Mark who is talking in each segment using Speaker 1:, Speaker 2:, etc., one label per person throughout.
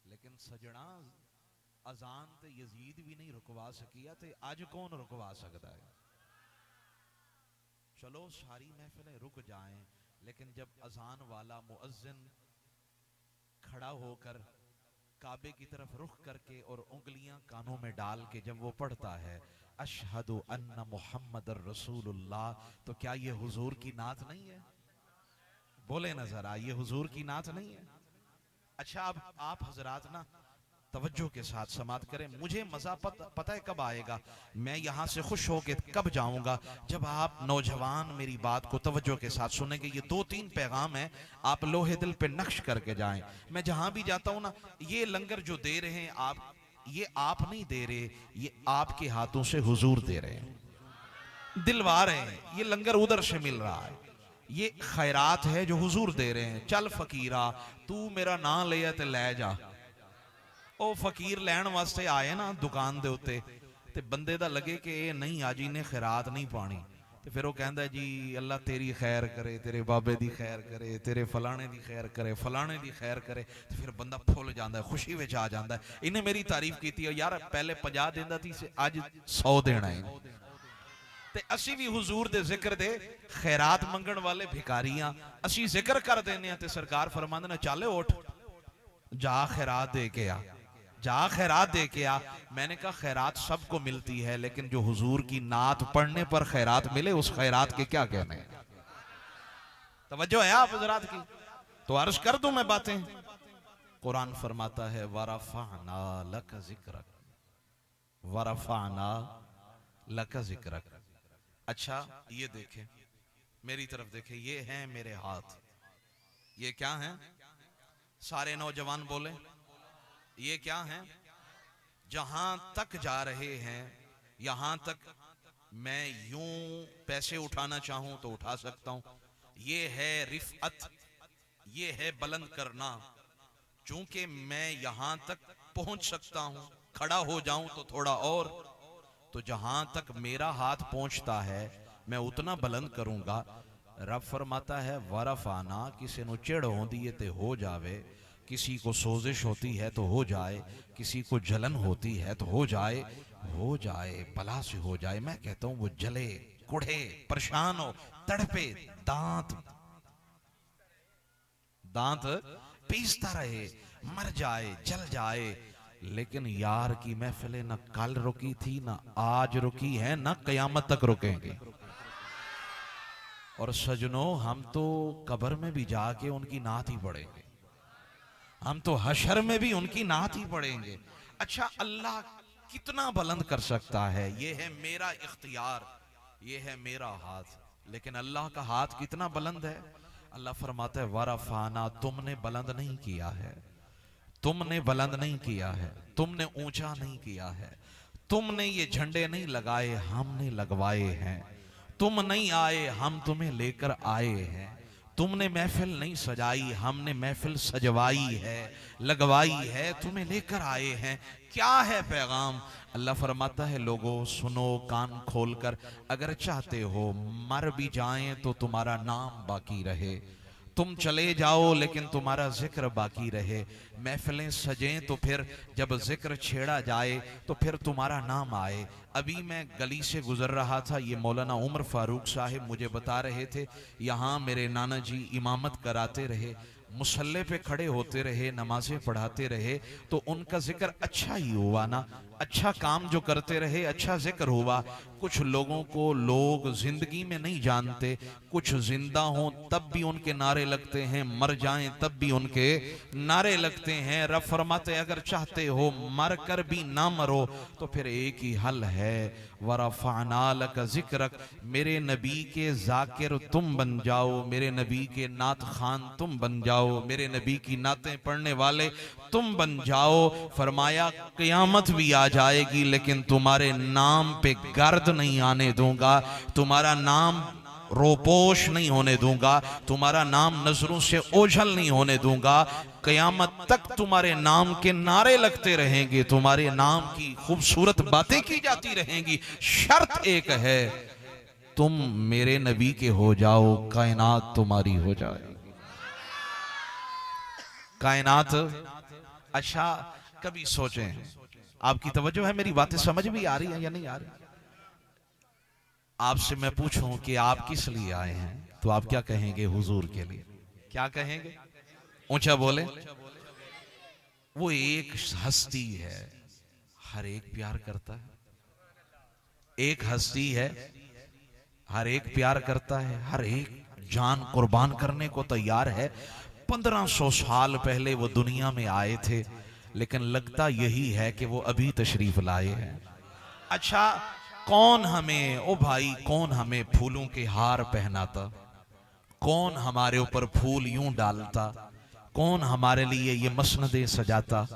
Speaker 1: लेकिन सजना अजान ते यजीद भी नहीं रुकवा सकिया ते आज कौन रुकवा सकता है। चलो सारी महफिलें रुक जाएं, लेकिन जब अजान वाला मुअज्जिन खड़ा होकर काबे की तरफ रुख करके और उंगलियां कानों में डाल के जब वो पढ़ता है अशहदु अन्ना मुहम्मदर रसूलुल्लाह, तो क्या ये हुजूर की नात नहीं है? बोले ना जरा, ये हुजूर की नात नहीं है? अच्छा, अब आप हजरात ना तवज्जो के साथ समात करें। मुझे मजा पता है कब आएगा, मैं यहां से खुश होके कब जाऊंगा, जब आप नौजवान मेरी बात को तवज्जो के साथ सुनेंगे। ये 2-3 पैगाम है, आप लोहे दिल पे नक्श करके जाएं। मैं जहां भी जाता हूं ना, ये लंगर जो दे रहे हैं आप, ये आप नहीं दे रहे, ये आपके हाथों से हुजूर दे रहे हैं, दिलवा रहे हैं। ये लंगर उधर से मिल रहा है, ये खैरात है जो हुजूर दे रहे हैं। चल फकीरा, तू मेरा नाम लिया ते ले जा। ਉਹ फकीर लैन वास्ते आए ना दुकान दे उत्ते, ते बंदे दा लगे कि ये नहीं आज इन्हें खैरात नहीं पानी, तो फिर वो कहता है जी अल्लाह तेरी खैर करे, तेरे बाबे दी खैर करे, तेरे फलाने दी खैर करे, फलाने दी खैर करे। तो फिर बंदा फुल जाता है, खुशी में आ जाता है। इन्हें मेरी तारीफ की थी यार, पहले 50 देंदा थी, अज 100 देना है। ते असी भी हुजूर दे जिक्र दे खैरात मंगण वाले भिकारियां, असी जिक्र कर देने, ते सरकार फरमांदे ने चल उठ जा खैरात दे के आ, जा खैरात दे के आ। मैंने कहा खैरात सबको मिलती है, लेकिन जो हुजूर की नात पढ़ने पर खैरात मिले, उस खैरात के क्या कहने हैं? तवज्जो है आप हजरात की? तो अर्ज कर दूं मैं बातें। कुरान फरमाता है वरफअना लक जिक्रक, वरफअना लक जिक्रक। अच्छा ये देखें, मेरी तरफ देखें, ये हैं मेरे हाथ। ये क्या हैं? सारे नौजवान बोले ये क्या है? जहां तक जा रहे हैं यहां तक मैं यूं पैसे उठाना चाहूं तो उठा सकता हूं। ये है रिफअत, ये है बुलंद करना। चूंकि मैं यहां तक पहुंच सकता हूं, खड़ा हो जाऊं तो थोड़ा और, तो जहां तक मेरा हाथ पहुंचता है मैं उतना बुलंद करूंगा। रब फरमाता है वरफाना, किसी नु चिड़ होंदी है ते हो जावे, किसी को सोजिश होती है तो हो जाए, किसी को जलन होती है तो हो जाए, भला से हो जाए। मैं कहता हूं वो जले, कुढ़े, परेशान हो, तड़पे, दांत दांत पीसता रहे, मर जाए, जल जाए, लेकिन यार की महफिलें ना कल रुकी थी, ना आज रुकी है, ना कयामत तक रुकेंगे। और सजनों, हम तो कब्र में भी जाके उनकी नात ही पढ़ेंगे, हम तो हशर में भी उनकी नात ही पढ़ेंगे। अच्छा, अल्लाह कितना बुलंद कर सकता है? ये है मेरा इख्तियार, ये है मेरा हाथ, लेकिन अल्लाह का हाथ कितना बुलंद है? अल्लाह फरमाता है वरफाना, तुमने बुलंद नहीं किया है, तुमने बुलंद नहीं किया है, तुमने ऊंचा नहीं किया है, तुमने ये झंडे नहीं लगाए, हमने लगवाए हैं। तुम नहीं आए, हम तुम्हें लेकर आए हैं। तुमने महफिल नहीं सजाई, हमने महफिल सजवाई है, लगवाई है, तुम्हें लेकर आए हैं। क्या है पैगाम? अल्लाह फरमाता है लोगों सुनो कान खोलकर, अगर चाहते हो मर भी जाएं तो तुम्हारा नाम बाकी रहे, तुम चले जाओ लेकिन तुम्हारा जिक्र बाकी रहे, महफिलें सजें तो फिर जब जिक्र छेड़ा जाए तो फिर तुम्हारा नाम आए। अभी मैं गली से गुजर रहा था, ये मौलाना उमर फारूक साहिब मुझे बता रहे थे, यहाँ मेरे नाना जी इमामत कराते रहे, मुसल्ले पे खड़े होते रहे, नमाजें पढ़ाते रहे, तो उनका जिक्र अच्छा ही हुआ ना, अच्छा काम जो करते रहे अच्छा जिक्र हुआ। कुछ लोगों को लोग जिंदगी में नहीं जानते, कुछ जिंदा हों तब भी उनके नारे लगते हैं, मर जाएं तब भी उनके नारे लगते हैं। रब फरमाते अगर चाहते हो मर कर भी ना मरो तो फिर एक ही हल है, वरफ़अना लक ज़िक्रक, मेरे नबी के जाकिर तुम बन जाओ, मेरे नबी के नात खान तुम बन जाओ, मेरे नबी की नातें पढ़ने वाले तुम बन जाओ। फरमाया क़यामत भी आ जाएगी लेकिन तुम्हारे नाम पे गर्द नहीं आने दूंगा, तुम्हारा नाम रोपोश नहीं होने दूंगा, तुम्हारा नाम नजरों से ओझल नहीं होने दूंगा। कयामत तक तुम्हारे नाम के नारे लगते रहेंगे, तुम्हारे नाम की खूबसूरत बातें की जाती रहेंगी। शर्त एक है, तुम मेरे नबी के हो जाओ, कायनात तुम्हारी हो जाए। कायनात। अच्छा कभी सोचें, आपकी तवज्जो है, मेरी बातें समझ भी आ रही है या नहीं आ रही? आपसे मैं पूछूं कि आप किस लिए आए हैं, तो आप क्या कहेंगे? हुजूर के लिए। क्या कहेंगे? ऊंचा बोले। वो एक हस्ती है, हर एक प्यार करता है। एक हस्ती है, हर एक प्यार करता है, हर एक जान कुर्बान करने को तैयार है। 1500 साल पहले वो दुनिया में आए थे, लेकिन लगता यही है कि वो अभी तशरीफ लाए हैं। अच्छा कौन हमें, ओ भाई, कौन हमें फूलों के हार पहनाता? कौन हमारे ऊपर फूल यूं डालता? कौन हमारे लिए ये मसनदें सजाता,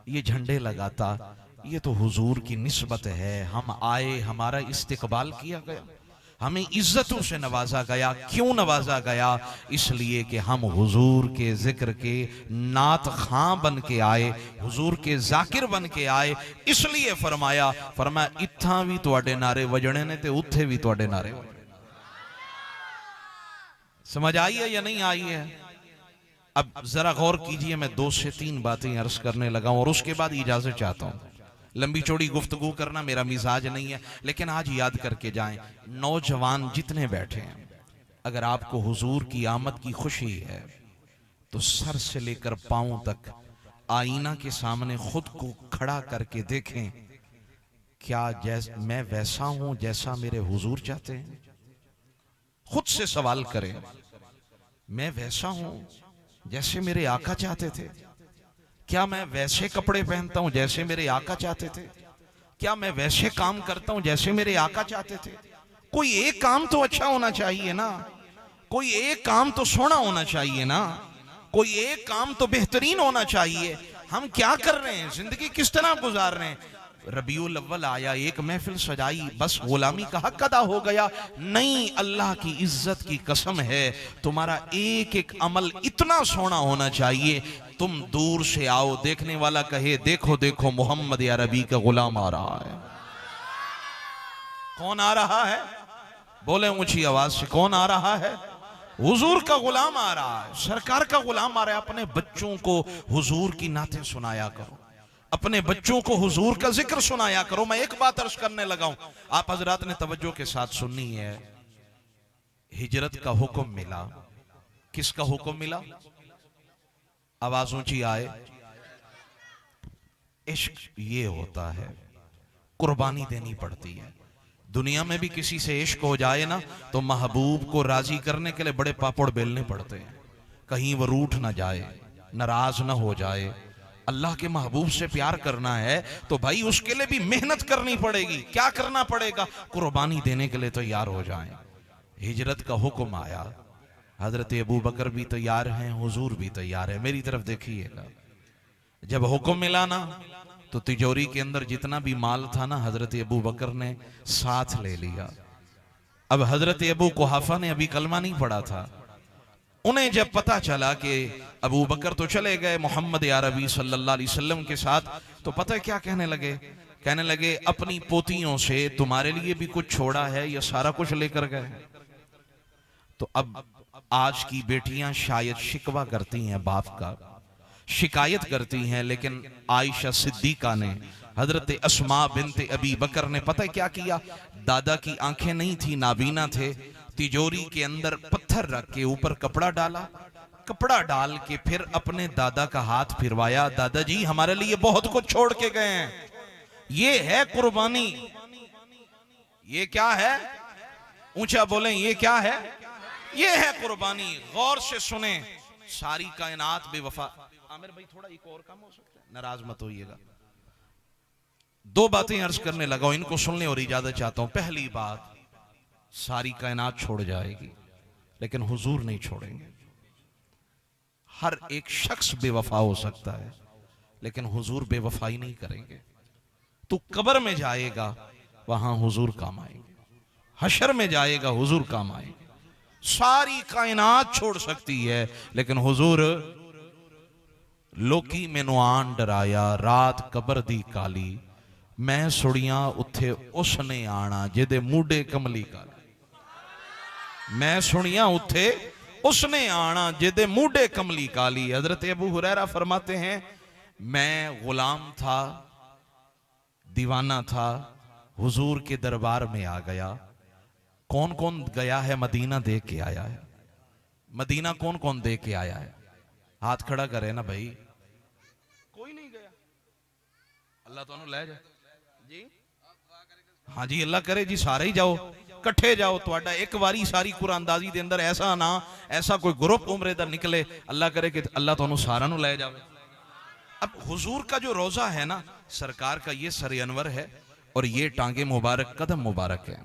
Speaker 1: ये झंडे लगाता? ये तो हुजूर की निस्बत है। हम आए, हमारा इस्तकबाल किया गया, हमें इज्जतों से नवाजा गया। क्यों नवाजा गया? इसलिए कि हम हुजूर के जिक्र के नात खां बन के आए, हुजूर के जाकिर बन के आए। इसलिए फरमाया इत्थां भी तुहाडे नारे वजने ने ते उत्थे भी तुहाडे नारे वजने। समझ आई है या नहीं आई है? अब जरा गौर कीजिए, मैं 2 से 3 बातें अर्ज करने लगा हूं और उसके बाद इजाजत चाहता हूं। लंबी चौड़ी गुफ्तगू करना मेरा मिजाज नहीं है, लेकिन आज याद करके जाएं। नौजवान जितने बैठे हैं, अगर आपको हुजूर की आमद की खुशी है तो सर से लेकर पांव तक आईना के सामने खुद को खड़ा करके देखें, क्या मैं वैसा हूं जैसा मेरे हुजूर चाहते हैं? खुद से सवाल करें, मैं वैसा हूं जैसे मेरे आका चाहते थे? क्या मैं वैसे कपड़े पहनता हूं जैसे मेरे आका चाहते थे? क्या मैं वैसे काम करता हूं जैसे मेरे आका चाहते थे? कोई एक काम तो अच्छा होना चाहिए ना, कोई एक काम तो सोना होना चाहिए ना, कोई एक काम तो बेहतरीन होना चाहिए। हम क्या कर रहे हैं, जिंदगी किस तरह गुजार रहे हैं? रबीउल अव्वल आया, एक महफिल सजाई, बस गुलामी का हक अदा हो गया? नहीं, अल्लाह की इज्जत की कसम है, तुम्हारा एक एक अमल इतना सोना होना चाहिए, तुम दूर से आओ, देखने वाला कहे देखो देखो मोहम्मद अरबी का गुलाम आ रहा है। कौन आ रहा है? बोले ऊंची आवाज से, कौन आ रहा है? हुजूर का गुलाम आ रहा है, सरकार का गुलाम आ रहा है। अपने बच्चों को हुजूर की नातें सुनाया करो, अपने बच्चों को हुजूर का जिक्र सुनाया करो। मैं एक बात अर्ज करने लगा हूं, आप हजरात ने तवज्जो के साथ सुननी है। हिजरत का हुक्म मिला, किसका हुक्म मिला? आवाज ऊंची आए। इश्क ये होता है, कुर्बानी देनी पड़ती है। दुनिया में भी किसी से इश्क हो जाए ना, तो महबूब को राजी करने के लिए बड़े पापड़ बेलने पड़ते हैं, कहीं वो रूठ ना जाए, नाराज ना हो जाए। अल्लाह के महबूब से प्यार करना है तो भाई उसके लिए भी मेहनत करनी पड़ेगी। क्या करना पड़ेगा? कुर्बानी देने के लिए तैयार हो जाएं। हिजरत का हुक्म आया, हजरत अबू बकर भी तैयार हैं, हुजूर भी तैयार है। मेरी तरफ देखिएगा, जब हुक्म मिला ना तो तिजोरी के अंदर जितना भी माल था ना, हजरत अबू बकर ने साथ ले लिया। अब हजरत अबू कुहाफा ने अभी कलमा नहीं पढ़ा था, उन्हें जब पता चला कि अबू बकर तो चले गए मोहम्मद अरबी सल्लल्लाहु अलैहि वसल्लम के साथ, तो पता है क्या कहने लगे? कहने लगे अपनी पोतियों से तुम्हारे लिए भी कुछ छोड़ा है या सारा कुछ लेकर गए? तो अब आज की बेटियां शायद शिकवा करती हैं, बाप का शिकायत करती हैं, लेकिन आयशा सिद्दीका ने, हजरत अस्मा बिनते अबी बकर ने पता है क्या किया? दादा की आंखें नहीं थी, नाबीना थे, तिजोरी के अंदर पत्थर रख के ऊपर कपड़ा डाला, कपड़ा डाल के फिर अपने दादा का हाथ फिरवाया, दादाजी हमारे लिए बहुत कुछ छोड़ के गए हैं, ये है कुर्बानी। ये क्या है? ऊंचा बोलें, ये क्या है? ये है कुर्बानी। गौर से सुने, सारी कायनात बेवफा। आमिर भाई थोड़ा एक और काम हो सकता है, नाराज मत होइएगा। 2 बातें अर्ज करने लगा, इनको सुनने और इजाजत चाहता हूं। पहली बात, सारी कायनात छोड़ जाएगी लेकिन हुजूर नहीं छोड़ेंगे। हर एक शख्स बेवफा हो सकता है लेकिन हुजूर बेवफाई नहीं करेंगे। तू कब्र में जाएगा वहां हुजूर काम आएंगे, हशर में जाएगा हुजूर काम आएंगे। सारी कायनात छोड़ सकती है लेकिन हुजूर, लोकी मैनू आन डराया रात कब्र दी काली, मैं सुड़ियां उत्थे उसने आना जिदे मूडे कमली काली। मैं सुनिया उत्थे उसने आना जिदे मूडे कमली काली। हजरत अबू हुरैरा फरमाते हैं मैं गुलाम था, दीवाना था, हुजूर के दरबार में आ गया। कौन कौन गया है मदीना देख के आया है? मदीना कौन कौन देख के आया है? हाथ खड़ा करे ना भाई। कोई नहीं गया? अल्लाह तो ले जाए जी। हाँ जी अल्लाह करे जी, सारे ही जाओ, कट्ठे जाओ। तुहाडा एक बारी सारी कुरानदाजी दे अंदर ऐसा ना ऐसा कोई ग्रुप उम्रे दा निकले, अल्लाह करे कि अल्लाह तो सारा नु ले जावे। अब हुजूर का जो रोजा है ना, सरकार का ये सर अनवर है और ये टांगे मुबारक, कदम मुबारक है।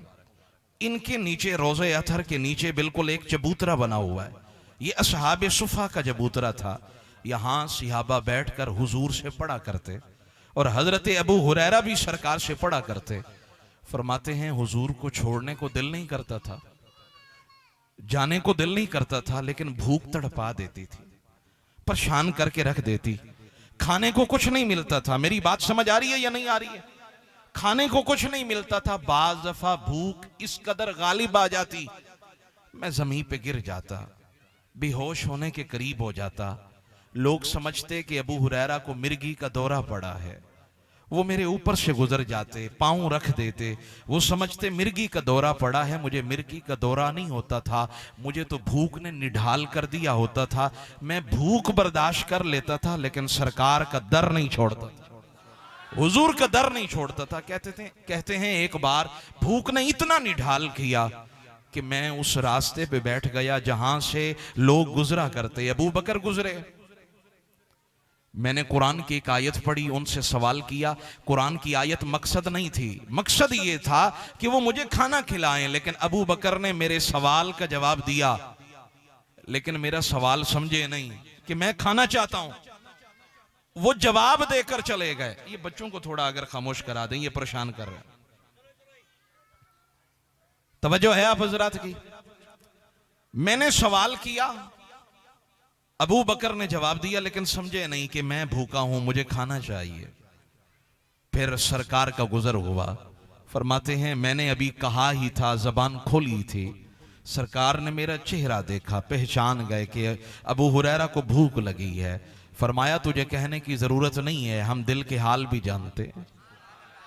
Speaker 1: इनके नीचे रोजे अथर के नीचे बिल्कुल एक चबूतरा बना हुआ है। ये असहाबे सुफा का चबूतरा था। यहां सिहाबा बैठकर हुजूर से पढ़ा करते और हजरत अबू हुरैरा भी सरकार से पढ़ा करते। फरमाते हैं हुजूर को छोड़ने को दिल नहीं करता था, जाने को दिल नहीं करता था, लेकिन भूख तड़पा देती थी, परेशान करके रख देती। खाने को कुछ नहीं मिलता था। मेरी बात समझ आ रही है या नहीं आ रही है? खाने को कुछ नहीं मिलता था। बाज दफा भूख इस कदर गालिब आ जाती, मैं जमीन पे गिर जाता, बेहोश होने के करीब हो जाता। लोग समझते कि अबू हुरैरा को मिर्गी का दौरा पड़ा है। वो मेरे ऊपर से गुजर जाते, पांव रख देते। वो समझते मिर्गी का दौरा पड़ा है। मुझे मिर्गी का दौरा नहीं होता था, मुझे तो भूख ने निढाल कर दिया होता था। मैं भूख बर्दाश्त कर लेता था, लेकिन सरकार का दर नहीं छोड़ता था, हुजूर का दर नहीं छोड़ता था। कहते हैं एक बार भूख ने इतना निढाल किया कि मैं उस रास्ते पे बैठ गया जहां से लोग गुजरा करते। अबू बकर गुजरे, मैंने कुरान की एक आयत पढ़ी, उनसे सवाल किया। कुरान की आयत मकसद नहीं थी, मकसद ये था कि वो मुझे खाना खिलाएं। लेकिन अबू बकर ने मेरे सवाल का जवाब दिया, लेकिन मेरा सवाल समझे नहीं कि मैं खाना चाहता हूं। वो जवाब देकर चले गए। ये बच्चों को थोड़ा अगर खामोश करा दें, ये परेशान कर रहे हैं। तवज्जो है आप हजरात की? मैंने सवाल किया, अबू बकर ने जवाब दिया, लेकिन समझे नहीं कि मैं भूखा हूं, मुझे खाना चाहिए। फिर सरकार का गुजर हुआ। फरमाते हैं मैंने अभी कहा ही था, जबान खोली थी, सरकार ने मेरा चेहरा देखा, पहचान गए कि अबू हुरैरा को भूख लगी है। फरमाया तुझे कहने की जरूरत नहीं है, हम दिल के हाल भी जानते हैं,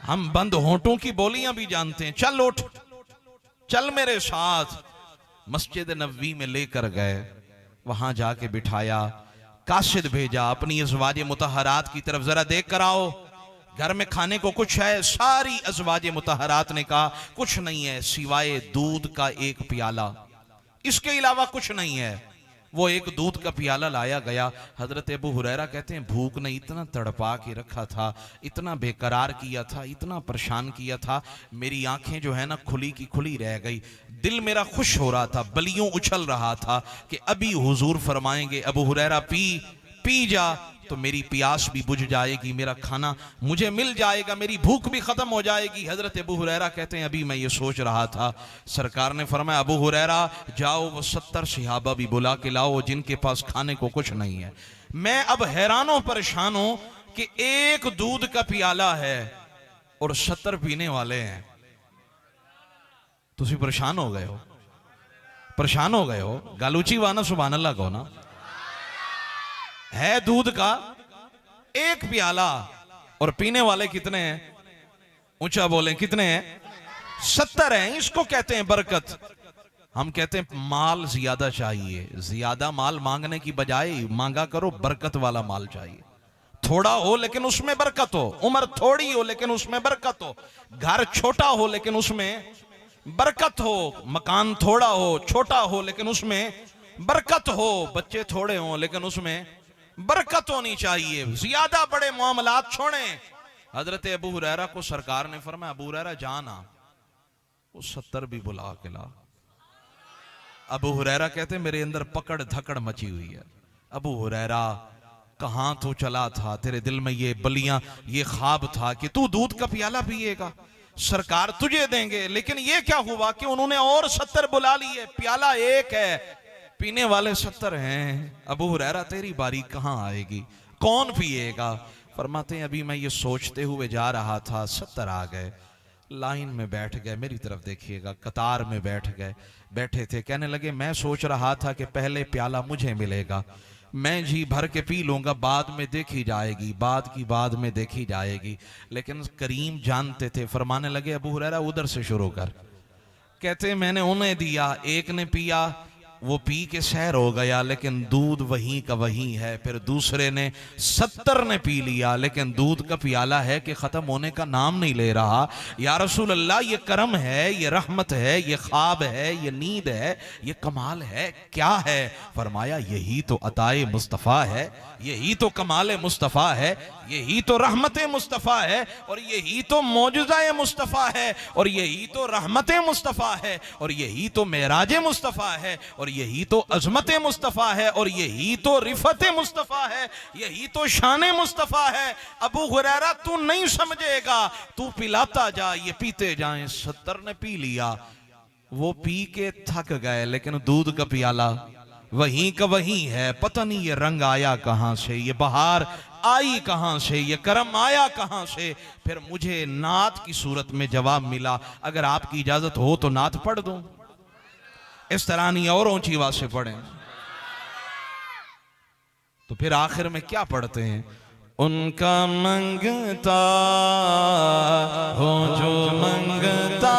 Speaker 1: हम बंद होंठों की बोलियां भी जानते हैं। चल उठ, चल मेरे साथ। मस्जिद नबवी में लेकर गए, वहां जाके बिठाया, कासिद भेजा, अपनी अज़वाजे मुतहरात की तरफ जरा देख कर आओ, घर में खाने को कुछ है? सारी अज़वाजे मुतहरात ने कहा कुछ नहीं है, सिवाय दूध का एक प्याला, इसके अलावा कुछ नहीं है। वो एक दूध का प्याला लाया गया। हजरत अबू हुरैरा कहते हैं भूख ने इतना तड़पा के रखा था, इतना बेकरार किया था, इतना परेशान किया था, मेरी आंखें जो है ना खुली की खुली रह गई। दिल मेरा खुश हो रहा था, बलियों उछल रहा था कि अभी हुजूर फरमाएंगे अबू हुरैरा पी जा, तो मेरी प्यास भी बुझ जाएगी, मेरा खाना मुझे मिल जाएगा, मेरी भूख भी खत्म हो जाएगी। हजरत अबू हुरैरा कहते हैं अभी मैं ये सोच रहा था, सरकार ने फरमाया अबू हुरैरा जाओ, वो 70 सहाबा भी बुला के लाओ जिनके पास खाने को कुछ नहीं है। मैं अब हैरानों परेशान हूं कि एक दूध का प्याला है और 70 पीने वाले हैं। तुसी परेशान हो गए हो, परेशान हो गए हो। गालूची वाना सुभान अल्लाह को ना, है दूध का एक प्याला और पीने वाले कितने हैं? ऊंचा बोलें कितने हैं? 70 हैं। इसको कहते हैं बरकत। हम कहते हैं माल ज्यादा चाहिए, ज्यादा माल मांगने की बजाय मांगा करो बरकत वाला माल चाहिए। थोड़ा हो लेकिन उसमें बरकत हो, उम्र थोड़ी हो लेकिन उसमें बरकत हो, घर छोटा हो लेकिन उसमें बरकत हो, मकान थोड़ा हो छोटा हो लेकिन उसमें बरकत हो, बच्चे थोड़े हो लेकिन उसमें बरकत होनी चाहिए। ज्यादा बड़े मामलात छोड़ें। हजरत अबू हुरैरा को सरकार ने फरमाया अबू हुरैरा जाना, वो 70 भी बुला के ला। अबू हुरैरा कहते मेरे अंदर पकड़ धकड़ मची हुई है। अबू हुरैरा कहां तू चला था? तेरे दिल में ये बलियां, ये ख्वाब था कि तू दूध का प्याला पिएगा, सरकार तुझे देंगे। लेकिन ये क्या हुआ कि उन्होंने और 70 बुला लिए, प्याला एक है, पीने वाले 70 हैं। अबू हुरैरा तेरी बारी कहां आएगी, कौन पिएगा? फरमाते हैं अभी मैं ये सोचते हुए जा रहा था, 70 आ गए, लाइन में बैठ गए, मेरी तरफ देखिएगा, कतार में बैठे थे। कहने लगे मैं सोच रहा था कि पहले प्याला मुझे मिलेगा, मैं जी भर के पी लूंगा, बाद में देखी जाएगी, बाद में देखी जाएगी। लेकिन करीम जानते थे, फरमाने लगे अबू हुरैरा उधर से शुरू कर। कहते मैंने उन्हें दिया, एक ने पिया, वो पी के सैर हो गया, लेकिन दूध वहीं का वहीं है। फिर दूसरे ने 70 ने पी लिया, लेकिन दूध का प्याला है कि खत्म होने का नाम नहीं ले रहा। या रसूल अल्लाह, ये करम है, ये रहमत है, ये ख्वाब है, ये नींद है, ये कमाल है, क्या है? फरमाया यही तो अताए मुस्तफ़ा है, यही तो कमाल मुस्तफ़ा है, यही तो रहमत मुस्तफ़ा है, और यही तो मौजज़ा मुस्तफ़ा है, और यही तो रहमत मुस्तफ़ा है, और यही तो मेराज मुस्तफ़ा है, और यही तो अजमत मुस्तफ़ा है, और यही तो रिफत मुस्तफ़ा है, यही तो शान मुस्तफ़ा है। अबू हुरैरा तू नहीं समझेगा, तू पिलाता जा, ये पीते जाएं। 70 ने पी लिया, वो पी के थक गए, लेकिन दूध का प्याला वहीं का वहीं है। पता नहीं ये रंग आया कहां से, ये बहार आई कहां से, ये करम आया कहां से। फिर मुझे नात की सूरत में जवाब मिला, अगर आपकी इजाजत हो तो नात पढ़ दूं। इस तरह नहीं और ऊंची आवाज से पढ़ें। तो फिर आखिर में क्या पढ़ते हैं? उनका मंगता हो जो मंगता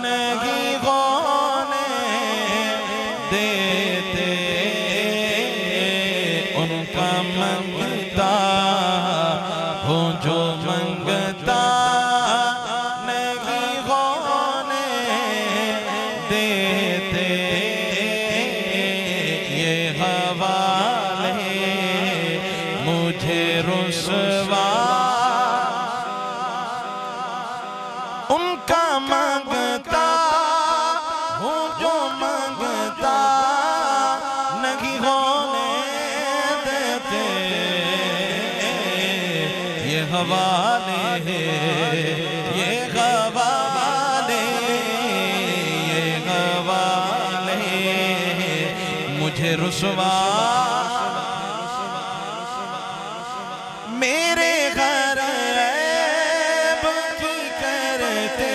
Speaker 1: नहीं होने देते, उनका मंगता हो जो मंगता नहीं होने देते, ये हवाले मुझे रुसवा। उनका मांगता हूँ जो मांगता नहीं होने देते, ये हवाले ये हवाले ये हवाले मुझे रुसवा। मेरे घर करते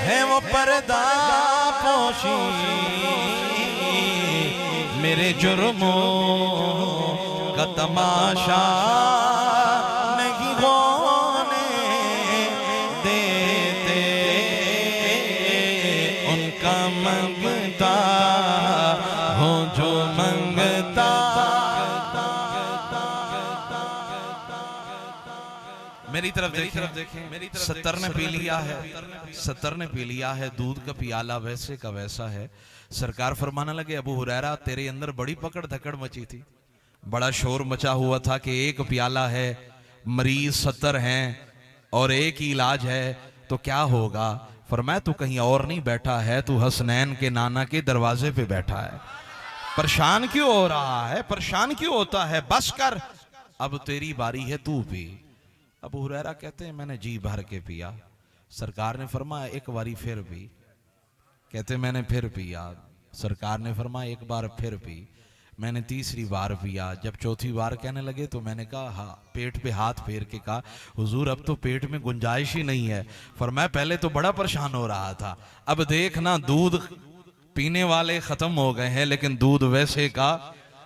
Speaker 1: हैं वो पर्दा पोशी, मेरे जुर्मों का तमाशा नहीं होने देते, उनका मंगता हो जो मंगता। मेरी तरफ देखें, 70 ने पी लिया है, 70 ने पी लिया है, दूध का पियाला वैसे का वैसा है। सरकार फरमाने लगे अबू हुरैरा तेरे अंदर बड़ी पकड़ धकड़ मची थी, बड़ा शोर मचा हुआ था कि एक प्याला है, मरीज 70 हैं और एक ही इलाज है, तो क्या होगा? फरमाया तू कहीं और नहीं बैठा है, तू हसनैन के नाना के दरवाजे पे बैठा है। परेशान क्यों हो रहा है, परेशान क्यों होता है? बस कर, अब तेरी बारी है, तू पी। अबू हुरैरा कहते हैं मैंने जी भर के पिया। सरकार ने फरमाया एक बारी फिर पी। कहते मैंने फिर पिया। सरकार ने फरमाया एक बार फिर पी। मैंने तीसरी बार पिया। जब चौथी बार कहने लगे तो मैंने कहा हाँ, पेट पे हाथ फेर के कहा हुजूर अब तो पेट में गुंजाइश ही नहीं है। फरमाया पहले तो बड़ा परेशान हो रहा था, अब देखना दूध पीने वाले खत्म हो गए हैं, लेकिन दूध वैसे का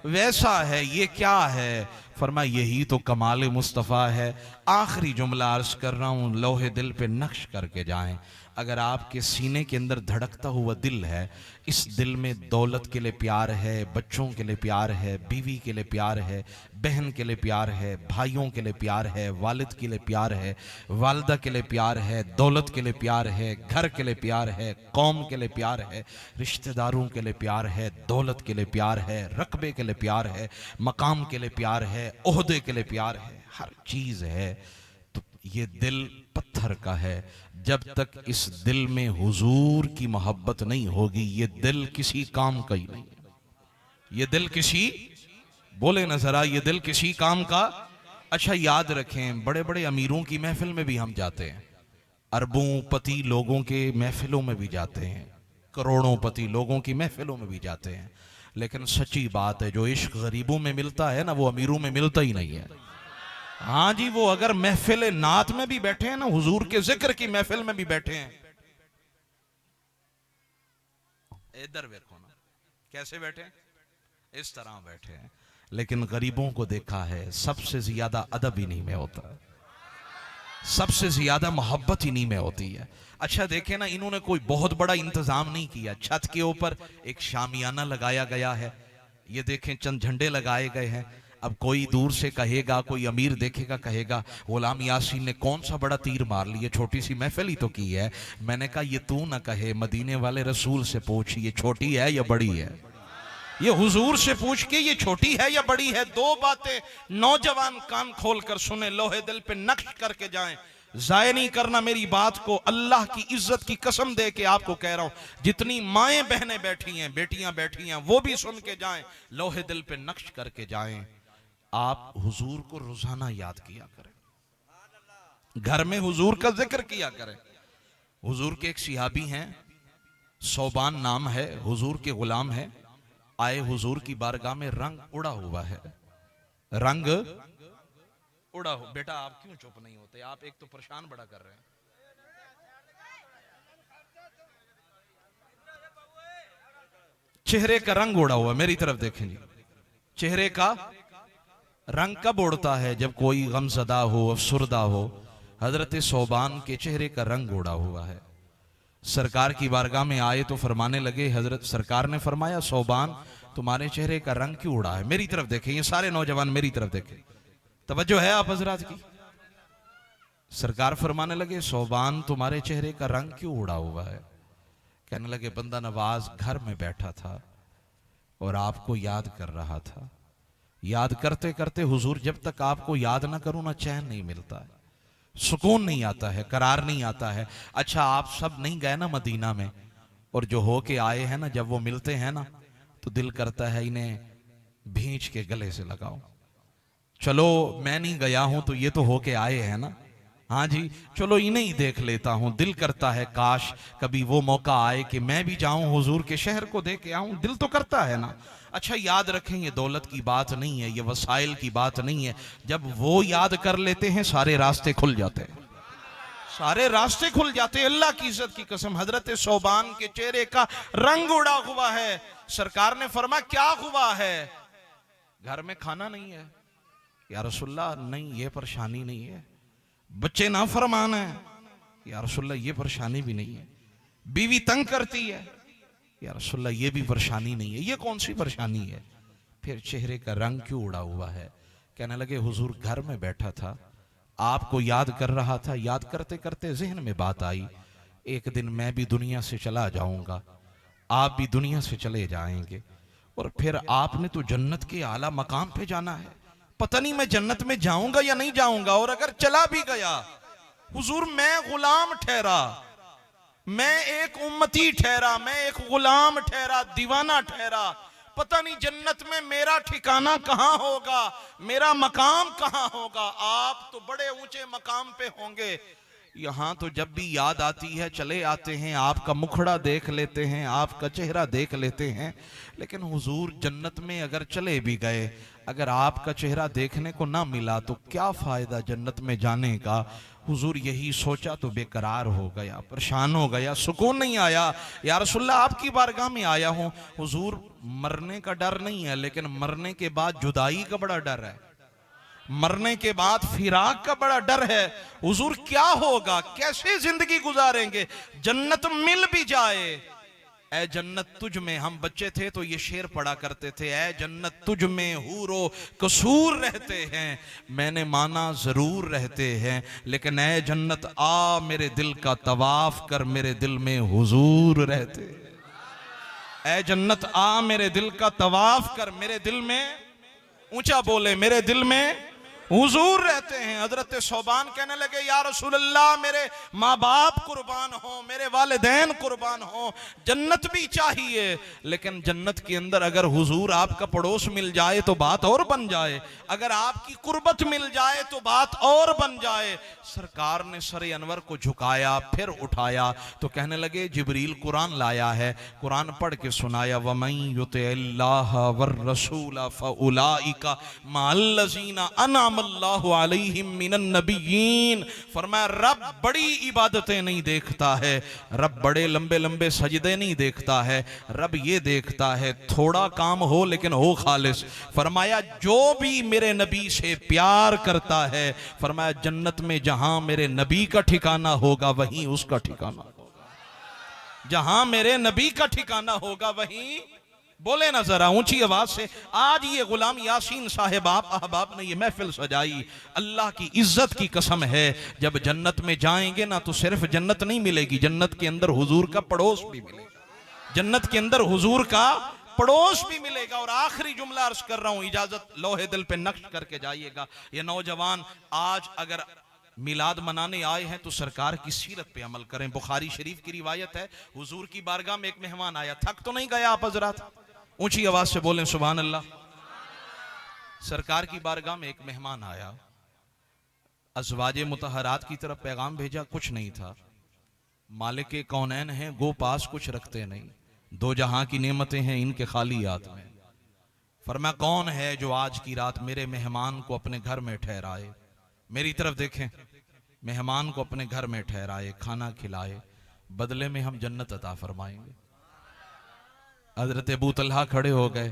Speaker 1: वैसा है, ये क्या है? फरमाया यही तो कमाल मुस्तफ़ा है। आखिरी जुमला अर्ज कर रहा हूं, लोहे दिल पे नक्श करके जाएं। अगर आपके सीने के अंदर धड़कता हुआ दिल है, इस दिल में दौलत के लिए प्यार है, बच्चों के लिए प्यार है, बीवी के लिए प्यार है, बहन के लिए प्यार है, भाइयों के लिए प्यार है, वालिद के लिए प्यार है, वालदा के लिए प्यार है, दौलत के लिए प्यार है, घर के लिए प्यार है, कौम के लिए प्यार है, रिश्तेदारों के लिए प्यार है, दौलत के लिए प्यार है, रकबे के लिए प्यार है, मकाम के लिए प्यार है, ओहदे के लिए प्यार है, हर चीज़ है। तो ये दिल पत्थर का है। जब तक इस दिल में हुजूर की मोहब्बत नहीं होगी, ये दिल किसी काम का ही नहीं। ये दिल किसी, बोले ना जरा, ये दिल किसी काम का। अच्छा याद रखें, बड़े बड़े अमीरों की महफिल में भी हम जाते हैं, अरबों पति लोगों के महफिलों में भी जाते हैं, करोड़ों पति लोगों की महफिलों में भी जाते हैं, लेकिन सच्ची बात है जो इश्क गरीबों में मिलता है ना, वो अमीरों में मिलता ही नहीं है। हाँ जी, वो अगर महफिल नात में भी बैठे हैं ना, हुजूर के जिक्र की महफिल में भी बैठे हैं, इधर देखो ना कैसे बैठे हैं, इस तरह बैठे हैं। लेकिन गरीबों को देखा है, सबसे ज्यादा अदब इन्हीं में होता है, सबसे ज्यादा मोहब्बत इन्हीं में होती है। अच्छा देखे ना, इन्होंने कोई बहुत बड़ा इंतजाम नहीं किया। छत के ऊपर एक शामियाना लगाया गया है, ये देखें चंद झंडे लगाए गए हैं। अब कोई दूर से कहेगा, कोई अमीर देखेगा कहेगा गुलाम यासीन ने कौन सा बड़ा तीर मार लिया, छोटी सी महफिल ही तो की है। मैंने कहा ये तू ना कहे, मदीने वाले रसूल से पूछ ये छोटी है या बड़ी है। ये हुजूर से पूछ के ये छोटी है या बड़ी है। दो बातें नौजवान कान खोल कर सुने, लोहे दिल पे नक्श करके जाएं। जाय नहीं करना मेरी बात को, अल्लाह की इज्जत की कसम दे के आपको कह रहा हूं। जितनी माएं बहनें बैठी हैं, बेटियां बैठी हैं, वो भी सुन के जाएं, लोहे दिल पे नक्श करके जाएं। आप हुजूर को रोजाना याद किया करें, घर में हुजूर का जिक्र किया करें। हुजूर के एक सिहाबी हैं, सौबान नाम है, हुजूर के गुलाम है। आए हुजूर की बारगाह में, रंग उड़ा हुआ है, रंग उड़ा हो। बेटा आप क्यों चुप नहीं होते, आप एक तो परेशान बड़ा कर रहे हैं। चेहरे का रंग उड़ा हुआ, मेरी तरफ देखें जी। चेहरे का रंग कब उड़ता है, जब कोई गमज़दा हो, अफसुरदा हो। हजरत सौबान के चेहरे का रंग उड़ा हुआ है। सरकार की बारगाह में आए तो फरमाने लगे, हजरत सरकार ने फरमाया सौबान तुम्हारे चेहरे का रंग क्यों उड़ा है। मेरी तरफ देखें, ये सारे नौजवान मेरी तरफ देखें, तवज्जो है आप हजरात की। सरकार फरमाने लगे सौबान तुम्हारे चेहरे का रंग क्यों उड़ा हुआ है। कहने लगे बंदा नवाज घर में बैठा था और आपको याद कर रहा था। याद करते करते हुजूर, जब तक आपको याद ना करूं ना चैन नहीं मिलता है, सुकून नहीं आता है, करार नहीं आता है। अच्छा आप सब नहीं गए ना मदीना में, और जो हो के आए हैं ना, जब वो मिलते हैं ना तो दिल करता है इन्हें भींच के गले से लगाओ। चलो मैं नहीं गया हूं तो ये तो हो के आए हैं ना, हाँ जी चलो इन्हें ही देख लेता हूं। दिल करता है काश कभी वो मौका आए कि मैं भी जाऊं हुजूर के शहर को देख के आऊं, दिल तो करता है ना। अच्छा याद रखें, ये दौलत की बात नहीं है, ये वसाइल की बात नहीं है। जब वो याद कर लेते हैं सारे रास्ते खुल जाते हैं, सारे रास्ते खुल जाते हैं। अल्लाह की इज्जत की कसम, हजरत सौबान के चेहरे का रंग उड़ा हुआ है। सरकार ने फरमा क्या हुआ है, घर में खाना नहीं है। या रसूलल्लाह नहीं ये परेशानी नहीं है। बच्चे ना फरमान है। या रसूलल्लाह ये परेशानी भी नहीं है। बीवी तंग करती है। या रसूलल्लाह ये भी परेशानी नहीं है। ये कौन सी परेशानी है। फिर चेहरे का रंग क्यों उड़ा हुआ है। कहने लगे हुजूर घर में बैठा था, आपको याद कर रहा था। याद करते करते जहन में बात आई, एक दिन मैं भी दुनिया से चला जाऊंगा, आप भी दुनिया से चले जाएंगे, और फिर आपने तो जन्नत के आला मकाम पे जाना है। पता नहीं मैं जन्नत में जाऊंगा या नहीं जाऊंगा, और अगर चला भी गया हुजूर मैं गुलाम ठहरा, मैं एक उम्मती ठहरा, मैं एक गुलाम ठहरा, दीवाना ठहरा। पता नहीं जन्नत में मेरा ठिकाना कहां होगा, मेरा मकाम कहां होगा। आप तो बड़े ऊंचे मकाम पे होंगे, यहां तो जब भी याद आती है चले आते हैं, आपका मुखड़ा देख लेते हैं, आपका चेहरा देख लेते हैं। लेकिन हुजूर जन्नत में अगर चले भी गए, अगर आपका चेहरा देखने को ना मिला तो क्या फायदा जन्नत में जाने का। हुजूर यही सोचा तो बेकरार हो गया, परेशान हो गया, सुकून नहीं आया। या रसूलल्लाह आपकी बारगाह में आया हूं। हुजूर मरने का डर नहीं है, लेकिन मरने के बाद जुदाई का बड़ा डर है, मरने के बाद फिराक का बड़ा डर है। हुजूर क्या होगा, कैसे जिंदगी गुजारेंगे। जन्नत मिल भी जाए, ऐ जन्नत तुझ में, हम बच्चे थे तो ये शेर पढ़ा करते थे, ऐ जन्नत तुझ में हूरो कसूर रहते हैं। मैंने माना जरूर रहते हैं, लेकिन ऐ जन्नत आ मेरे दिल का तवाफ कर, मेरे दिल में हुजूर रहते हैं। ऐ जन्नत आ मेरे दिल का तवाफ कर, मेरे दिल में, ऊंचा बोले, मेरे दिल में हुजूर रहते हैं। हजरत सौबान कहने लगे या रसूल अल्लाह मेरे माँ बाप कुर्बान हो, मेरे वालिदैन कुर्बान हो, जन्नत भी चाहिए, लेकिन जन्नत के अंदर अगर हुजूर आपका पड़ोस मिल जाए तो बात और बन जाए, अगर आपकी कुर्बत मिल जाए तो बात और बन जाए। सरकार ने सरे अनवर को झुकाया, फिर उठाया तो कहने लगे जिब्रील कुरान लाया है, कुरान पढ़ के सुनाया, वमन युतिल्लाह वर रसूल फउलाइका मअल्लज़ीना अनअम अन्अमल्लाहु अलैहिम मिनन नबिय्यीन। फरमाया रब बड़ी इबादतें नहीं देखता है, रब बड़े लंबे लंबे सजदे नहीं देखता है, रब ये देखता है थोड़ा काम हो लेकिन हो खालिस। फरमाया जो भी मेरे नबी से प्यार करता है, फरमाया जन्नत में जहां मेरे नबी का ठिकाना होगा वहीं उसका ठिकाना होगा। जहां मेरे नबी का ठिकाना होगा वहीं, बोले ना जरा ऊंची आवाज से। आज ये गुलाम यासीन साहेब आप अहबाब ने ये महफिल सजाई, अल्लाह की इज्जत की कसम है, जब जन्नत में जाएंगे ना तो सिर्फ जन्नत नहीं मिलेगी, जन्नत के अंदर हुजूर का पड़ोस भी मिलेगा, जन्नत के अंदर हुजूर का पड़ोस भी मिलेगा। और आखिरी जुमला अर्ज कर रहा हूं, इजाजत लोहे दिल पे नक्श करके जाइएगा। ये नौजवान आज अगर मिलाद मनाने आए हैं तो सरकार की सीरत पे अमल करें। बुखारी शरीफ की रिवायत है, हुजूर की बारगाह में एक मेहमान आया, थक तो नहीं गया आप हजरात? ऊंची आवाज से बोलें सुभान अल्लाह। सरकार की बारगाह में एक मेहमान आया, अज़वाजे मुतहरात की तरफ पैगाम भेजा, कुछ नहीं था। मालिक कौनैन हैं, गो पास कुछ रखते नहीं, दो जहां की नेमतें हैं इनके खाली याद में। फरमाया कौन है जो आज की रात मेरे मेहमान को अपने घर में ठहराए? मेरी तरफ देखें, मेहमान को अपने घर में ठहराए, खाना खिलाए, बदले में हम जन्नत अता फरमाएंगे। हजरत अबू तलहा खड़े हो गए,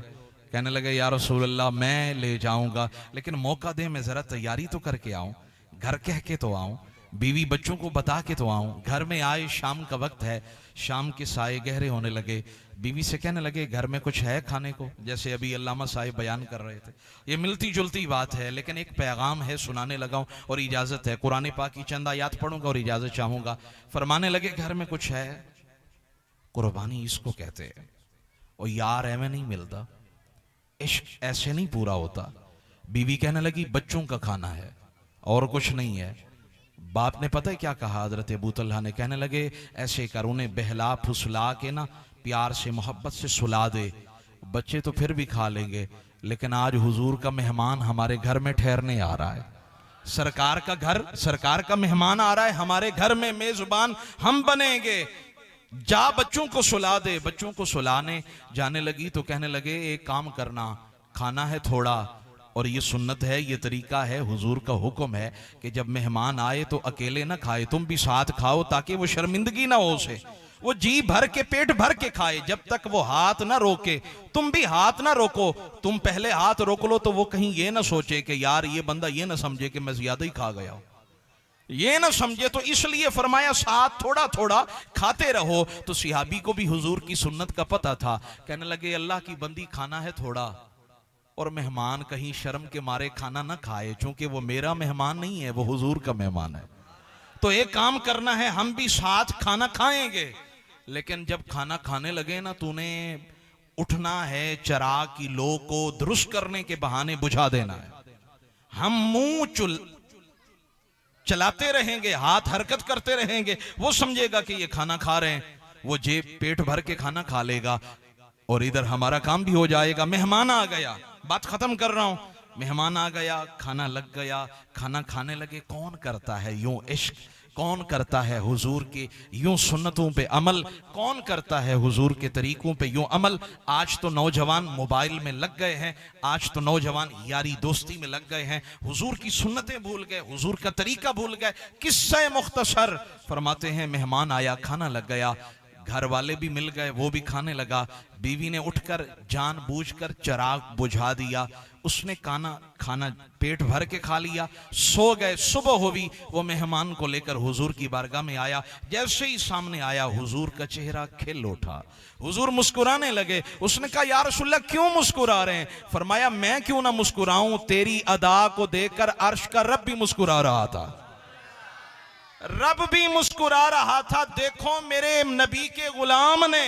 Speaker 1: कहने लगे या रसूल अल्लाह मैं ले जाऊंगा, लेकिन मौका दे, मैं जरा तैयारी तो करके आऊं, घर कह के तो आऊं, बीवी बच्चों को बता के तो आऊं। घर में आए, शाम का वक्त है, शाम के साए गहरे होने लगे। बीवी से कहने लगे घर में कुछ है खाने को? जैसे अभी अल्लामा साहिब बयान कर रहे थे, ये मिलती जुलती बात है, लेकिन एक पैगाम है, सुनाने लगा हूं और इजाजत है। कुरान पाक की चंद आयत पढ़ूंगा और इजाजत चाहूंगा। फरमाने लगे घर में कुछ है, कुर्बानी इसको कहते हैं। और यार एवं नहीं मिलता, इश्क ऐसे नहीं पूरा होता। बीवी कहने लगी बच्चों का खाना है और कुछ नहीं है। बाप ने पता है क्या कहा? हजरत अबू तलहा ने, कहने लगे ऐसे कर, उन्हें बहला फुसला के ना प्यार से मोहब्बत से सुला दे, बच्चे तो फिर भी खा लेंगे, लेकिन आज हुजूर का मेहमान हमारे घर में ठहरने आ रहा है, सरकार का घर, सरकार का मेहमान आ रहा है हमारे घर में, मेजबान हम बनेंगे, जा बच्चों को सुला दे। बच्चों को सुलाने जाने लगी तो कहने लगे एक काम करना, खाना है थोड़ा, और ये सुन्नत है, ये तरीका है, हुजूर का हुक्म है कि जब मेहमान आए तो अकेले ना खाए, तुम भी साथ खाओ ताकि वो शर्मिंदगी ना हो उसे, वो जी भर के पेट भर के खाए, जब तक वो हाथ ना रोके तुम भी हाथ ना रोको। तुम पहले हाथ रोक लो तो वो कहीं ये ना सोचे कि यार ये बंदा ये ना समझे कि मैं ज्यादा ही खा गया, ये ना समझे, तो इसलिए फरमाया साथ थोड़ा थोड़ा खाते रहो। तो सिहाबी को भी हुजूर की सुन्नत का पता था, कहने लगे अल्लाह की बंदी खाना है थोड़ा, और मेहमान कहीं शर्म के मारे खाना ना खाए, क्योंकि वो मेरा मेहमान नहीं है, वो हुजूर का मेहमान है। तो एक काम करना है, हम भी साथ खाना खाएंगे, लेकिन जब खाना खाने लगे ना, तूने उठना है, चिराग की लो को दुरुस्त करने के बहाने बुझा देना है। हम मुंह चलाते रहेंगे, हाथ हरकत करते रहेंगे, वो समझेगा कि ये खाना खा रहे हैं, वो जेब पेट भर के खाना खा लेगा और इधर हमारा काम भी हो जाएगा। मेहमान आ गया, बात खत्म कर रहा हूं, मेहमान आ गया, खाना लग गया, खाना खाने लगे। कौन करता है यूं इश्क, कौन करता है हुजूर के यूं सुन्नतों पे अमल, कौन करता है हुजूर के तरीकों पे यूं अमल? आज तो नौजवान मोबाइल में लग गए हैं, आज तो नौजवान यारी दोस्ती में लग गए हैं, हुजूर की सुन्नतें भूल गए, हुजूर का तरीका भूल गए। किस्सा मुख्तसर फरमाते हैं, मेहमान आया, खाना लग गया, घर वाले भी मिल गए, वो भी खाने लगा। बीवी ने उठकर जानबूझकर चिराग बुझा दिया, उसने खाना पेट भर के खा लिया, सो गए। सुबह हुई, वो मेहमान को लेकर हुजूर की बारगाह में आया। जैसे ही सामने आया, हुजूर का चेहरा खिल उठा, हुजूर मुस्कुराने लगे। उसने कहा या रसूलल्लाह क्यों मुस्कुरा रहे हैं? फरमाया मैं क्यों ना मुस्कुराऊं, तेरी अदा को देखकर अर्श का रब भी मुस्कुरा रहा था, रब भी मुस्कुरा रहा था। देखो मेरे नबी के गुलाम ने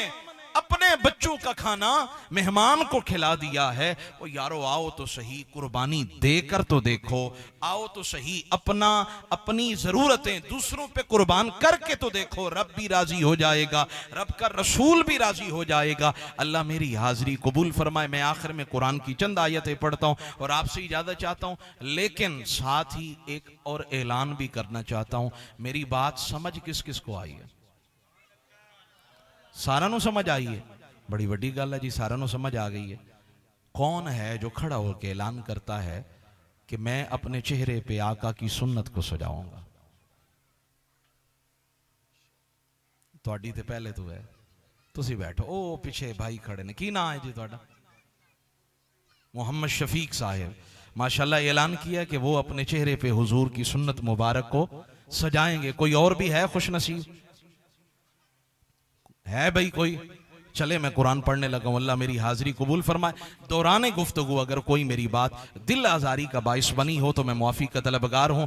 Speaker 1: अपने बच्चों का खाना मेहमान को खिला दिया है। ओ यारो आओ तो सही, कुर्बानी देकर तो देखो, आओ तो सही, अपनी जरूरतें दूसरों पे कुर्बान करके तो देखो, रब भी राजी हो जाएगा, रब का रसूल भी राजी हो जाएगा। अल्लाह मेरी हाजिरी कबूल फरमाए। मैं आखिर में कुरान की चंद आयतें पढ़ता हूं और आपसे इजाजत चाहता हूं, लेकिन साथ ही एक और ऐलान भी करना चाहता हूं। मेरी बात समझ किस किस को आई है? सारा नु समझ आई है? बड़ी वड्डी गल है जी, सारा नु समझ आ गई है। कौन है जो खड़ा होकर ऐलान करता है कि मैं अपने चेहरे पे आका की सुन्नत को सजाऊंगा। ਤੁਹਾਡੀ ਤੇ ਪਹਿਲੇ ਤੋਂ ਹੈ, ਤੁਸੀਂ बैठो। ओ पिछे भाई खड़े ने, की ना है जी ਤੁਹਾਡਾ? मोहम्मद शफीक साहिब माशाल्लाह ऐलान किया कि वो अपने चेहरे पे हुजूर की सुन्नत मुबारक को सजाएंगे। कोई और भी है खुश नसीब? है भाई कोई? चले मैं कुरान पढ़ने लगा हूं, अल्लाह मेरी हाजिरी कबूल फरमाए। दौरान गुफ्तगू अगर कोई मेरी बात दिल आजारी का बाइस बनी हो तो मैं मुआफी का तलबगार हूं।